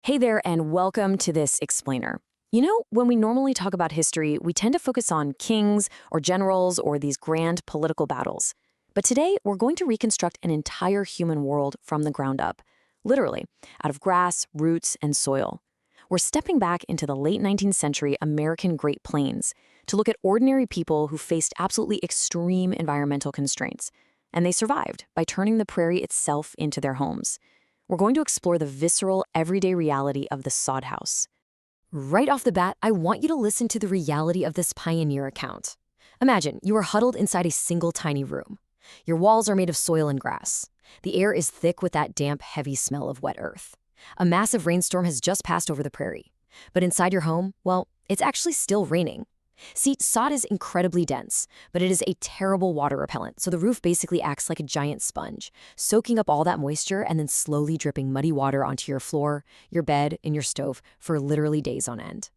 Hey there, and welcome to this explainer. When we normally talk about history, we tend to focus on kings or generals or these grand political battles. But today, we're going to reconstruct an entire human world from the ground up, literally, out of grass, roots, and soil. We're stepping back into the late 19th century American Great Plains to look at ordinary people who faced absolutely extreme environmental constraints. And they survived by turning the prairie itself into their homes. We're going to explore the visceral, everyday reality of the sod house. Right off the bat, I want you to listen to the reality of this pioneer account. Imagine you are huddled inside a single tiny room. Your walls are made of soil and grass. The air is thick with that damp, heavy smell of wet earth. A massive rainstorm has just passed over the prairie. But inside your home, well, it's actually still raining. See, sod is incredibly dense, but it is a terrible water repellent, so the roof basically acts like a giant sponge, soaking up all that moisture and then slowly dripping muddy water onto your floor, your bed, and your stove for literally days on end.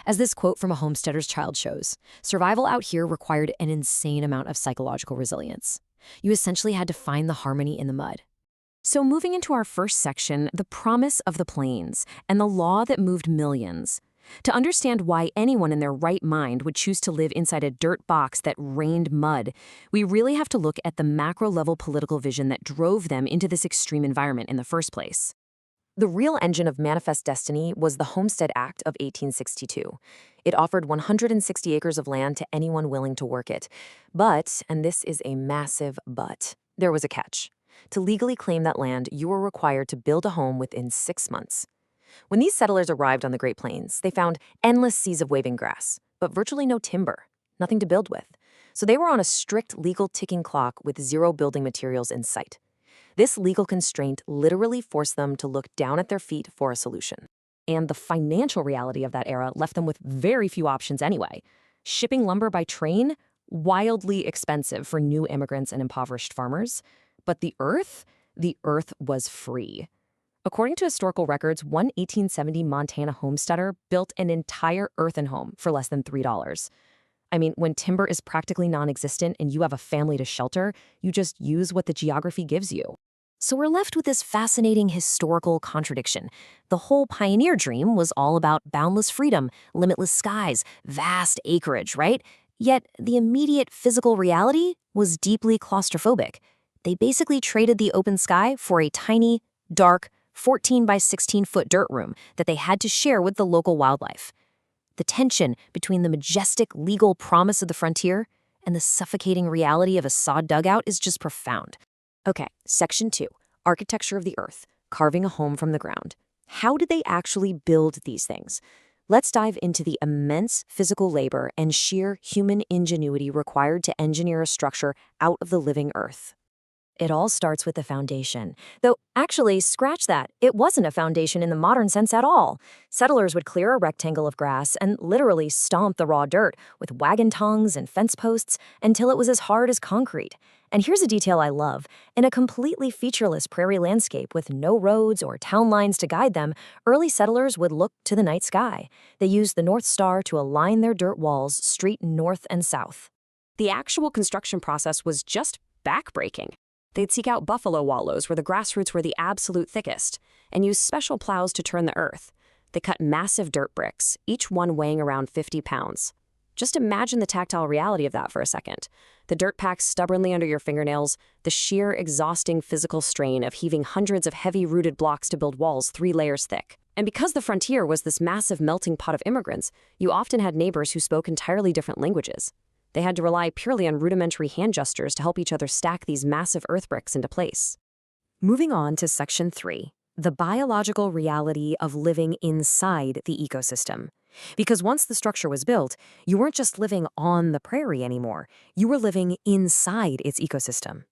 As this quote from a homesteader's child shows, survival out here required an insane amount of psychological resilience. You essentially had to find the harmony in the mud. So moving into our first section, the promise of the plains and the law that moved millions. To understand why anyone in their right mind would choose to live inside a dirt box that rained mud, we really have to look at the macro-level political vision that drove them into this extreme environment in the first place. The real engine of manifest destiny was the Homestead Act of 1862. It offered 160 acres of land to anyone willing to work it. But, and this is a massive but, there was a catch. To legally claim that land, you were required to build a home within 6 months. When these settlers arrived on the Great Plains, they found endless seas of waving grass, but virtually no timber, nothing to build with. So they were on a strict legal ticking clock with zero building materials in sight. This legal constraint literally forced them to look down at their feet for a solution. And the financial reality of that era left them with very few options anyway. Shipping lumber by train? Wildly expensive for new immigrants and impoverished farmers. But the earth? The earth was free. According to historical records, one 1870 Montana homesteader built an entire earthen home for less than $3. I mean, when timber is practically non-existent and you have a family to shelter, you just use what the geography gives you. So we're left with this fascinating historical contradiction. The whole pioneer dream was all about boundless freedom, limitless skies, vast acreage, right? Yet the immediate physical reality was deeply claustrophobic. They basically traded the open sky for a tiny, dark, 14 by 16-foot dirt room that they had to share with the local wildlife. The tension between the majestic legal promise of the frontier and the suffocating reality of a sod dugout is just profound. Okay, Section 2, Architecture of the Earth, Carving a Home from the Ground. How did they actually build these things? Let's dive into the immense physical labor and sheer human ingenuity required to engineer a structure out of the living earth. It all starts with the foundation. Though, actually, scratch that. It wasn't a foundation in the modern sense at all. Settlers would clear a rectangle of grass and literally stomp the raw dirt with wagon tongues and fence posts until it was as hard as concrete. And here's a detail I love. In a completely featureless prairie landscape with no roads or town lines to guide them, early settlers would look to the night sky. They used the North Star to align their dirt walls straight north and south. The actual construction process was just backbreaking. They'd seek out buffalo wallows where the grass roots were the absolute thickest, and use special plows to turn the earth. They cut massive dirt bricks, each one weighing around 50 pounds. Just imagine the tactile reality of that for a second. The dirt packs stubbornly under your fingernails, the sheer exhausting physical strain of heaving hundreds of heavy-rooted blocks to build walls 3 layers thick. And because the frontier was this massive melting pot of immigrants, you often had neighbors who spoke entirely different languages. They had to rely purely on rudimentary hand gestures to help each other stack these massive earth bricks into place. Moving on to Section 3, the biological reality of living inside the ecosystem. Because once the structure was built, you weren't just living on the prairie anymore. You were living inside its ecosystem.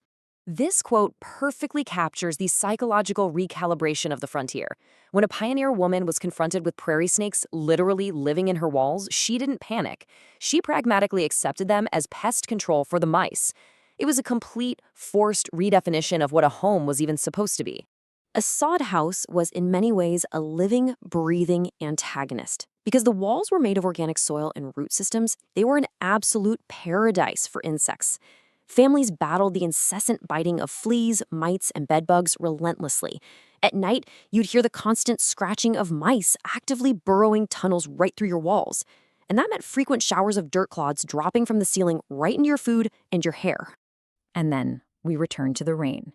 This quote perfectly captures the psychological recalibration of the frontier. When a pioneer woman was confronted with prairie snakes literally living in her walls, she didn't panic. She pragmatically accepted them as pest control for the mice. It was a complete, forced redefinition of what a home was even supposed to be. A sod house was in many ways a living, breathing antagonist. Because the walls were made of organic soil and root systems, they were an absolute paradise for insects. Families battled the incessant biting of fleas, mites, and bedbugs relentlessly. At night, you'd hear the constant scratching of mice actively burrowing tunnels right through your walls. And that meant frequent showers of dirt clods dropping from the ceiling right into your food and your hair. And then we returned to the rain.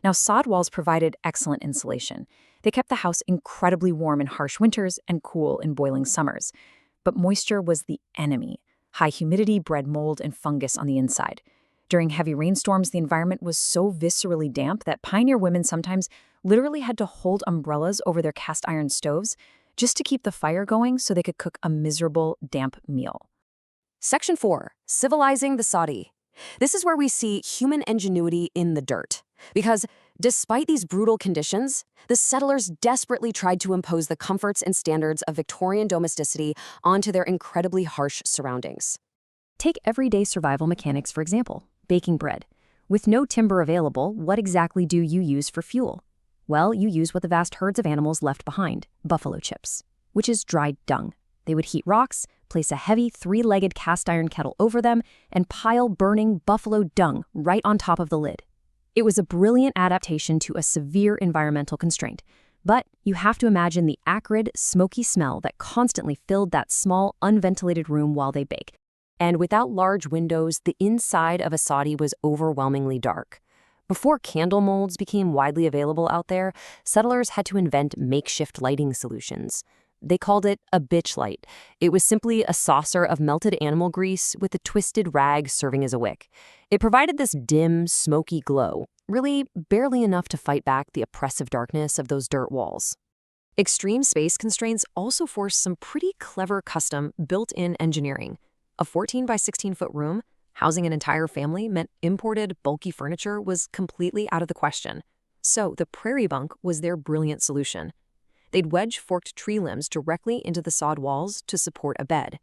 Now, sod walls provided excellent insulation. They kept the house incredibly warm in harsh winters and cool in boiling summers. But moisture was the enemy. High humidity bred mold and fungus on the inside. During heavy rainstorms, the environment was so viscerally damp that pioneer women sometimes literally had to hold umbrellas over their cast iron stoves just to keep the fire going so they could cook a miserable, damp meal. Section 4. Civilizing the soddy. This is where we see human ingenuity in the dirt. Because despite these brutal conditions, the settlers desperately tried to impose the comforts and standards of Victorian domesticity onto their incredibly harsh surroundings. Take everyday survival mechanics, for example, baking bread. With no timber available, what exactly do you use for fuel? Well, you use what the vast herds of animals left behind, buffalo chips, which is dried dung. They would heat rocks, place a heavy three-legged cast iron kettle over them, and pile burning buffalo dung right on top of the lid. It was a brilliant adaptation to a severe environmental constraint. But you have to imagine the acrid, smoky smell that constantly filled that small, unventilated room while they bake. And without large windows, the inside of a soddy was overwhelmingly dark. Before candle molds became widely available out there, settlers had to invent makeshift lighting solutions. They called it a bitch light. It was simply a saucer of melted animal grease with a twisted rag serving as a wick. It provided this dim, smoky glow, really barely enough to fight back the oppressive darkness of those dirt walls. Extreme space constraints also forced some pretty clever custom built-in engineering. A 14 by 16-foot room housing an entire family meant imported, bulky furniture was completely out of the question. So the prairie bunk was their brilliant solution. They'd wedge forked tree limbs directly into the sod walls to support a bed.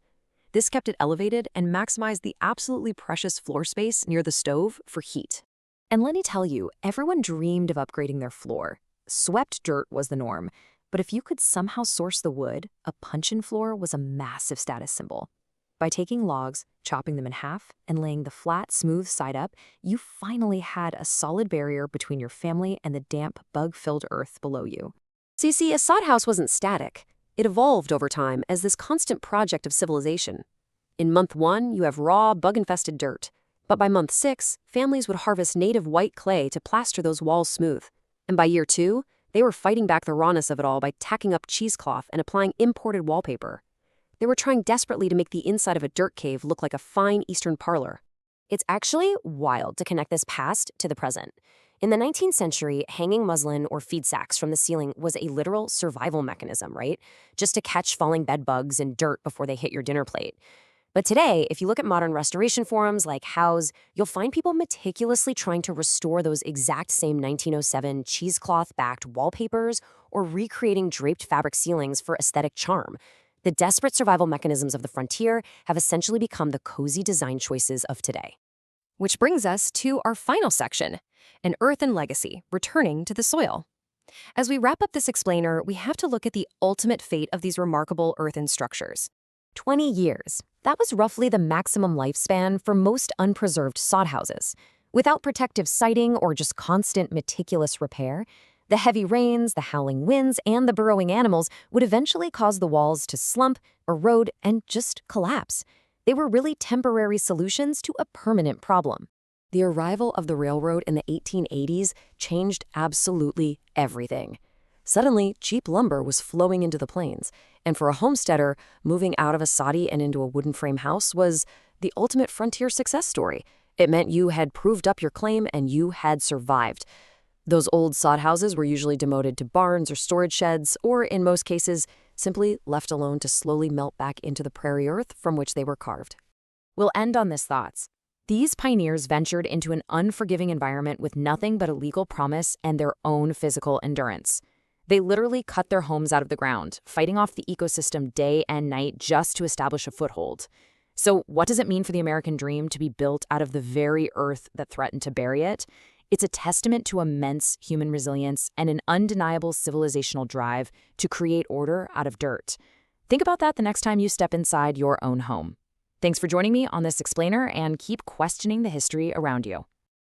This kept it elevated and maximized the absolutely precious floor space near the stove for heat. And let me tell you, everyone dreamed of upgrading their floor. Swept dirt was the norm, but if you could somehow source the wood, a puncheon floor was a massive status symbol. By taking logs, chopping them in half, and laying the flat, smooth side up, you finally had a solid barrier between your family and the damp, bug-filled earth below you. So you see, a sod house wasn't static. It evolved over time as this constant project of civilization. In month 1, you have raw, bug-infested dirt. But by month 6, families would harvest native white clay to plaster those walls smooth. And by year 2, they were fighting back the rawness of it all by tacking up cheesecloth and applying imported wallpaper. They were trying desperately to make the inside of a dirt cave look like a fine Eastern parlor. It's actually wild to connect this past to the present. In the 19th century, hanging muslin or feed sacks from the ceiling was a literal survival mechanism, right? Just to catch falling bed bugs and dirt before they hit your dinner plate. But today, if you look at modern restoration forums like House, you'll find people meticulously trying to restore those exact same 1907 cheesecloth-backed wallpapers or recreating draped fabric ceilings for aesthetic charm. The desperate survival mechanisms of the frontier have essentially become the cozy design choices of today. Which brings us to our final section, an earth and legacy, returning to the soil. As we wrap up this explainer, we have to look at the ultimate fate of these remarkable earthen structures. 20 years. That was roughly the maximum lifespan for most unpreserved sod houses. Without protective siding or just constant meticulous repair, the heavy rains, the howling winds, and the burrowing animals would eventually cause the walls to slump, erode, and just collapse. They were really temporary solutions to a permanent problem. The arrival of the railroad in the 1880s changed absolutely everything. Suddenly, cheap lumber was flowing into the plains, and for a homesteader, moving out of a soddy and into a wooden frame house was the ultimate frontier success story. It meant you had proved up your claim and you had survived. Those old sod houses were usually demoted to barns or storage sheds, or in most cases, simply left alone to slowly melt back into the prairie earth from which they were carved. We'll end on this thoughts. These pioneers ventured into an unforgiving environment with nothing but a legal promise and their own physical endurance. They literally cut their homes out of the ground, fighting off the ecosystem day and night just to establish a foothold. So what does it mean for the American dream to be built out of the very earth that threatened to bury it? It's a testament to immense human resilience and an undeniable civilizational drive to create order out of dirt. Think about that the next time you step inside your own home. Thanks for joining me on this explainer, and keep questioning the history around you.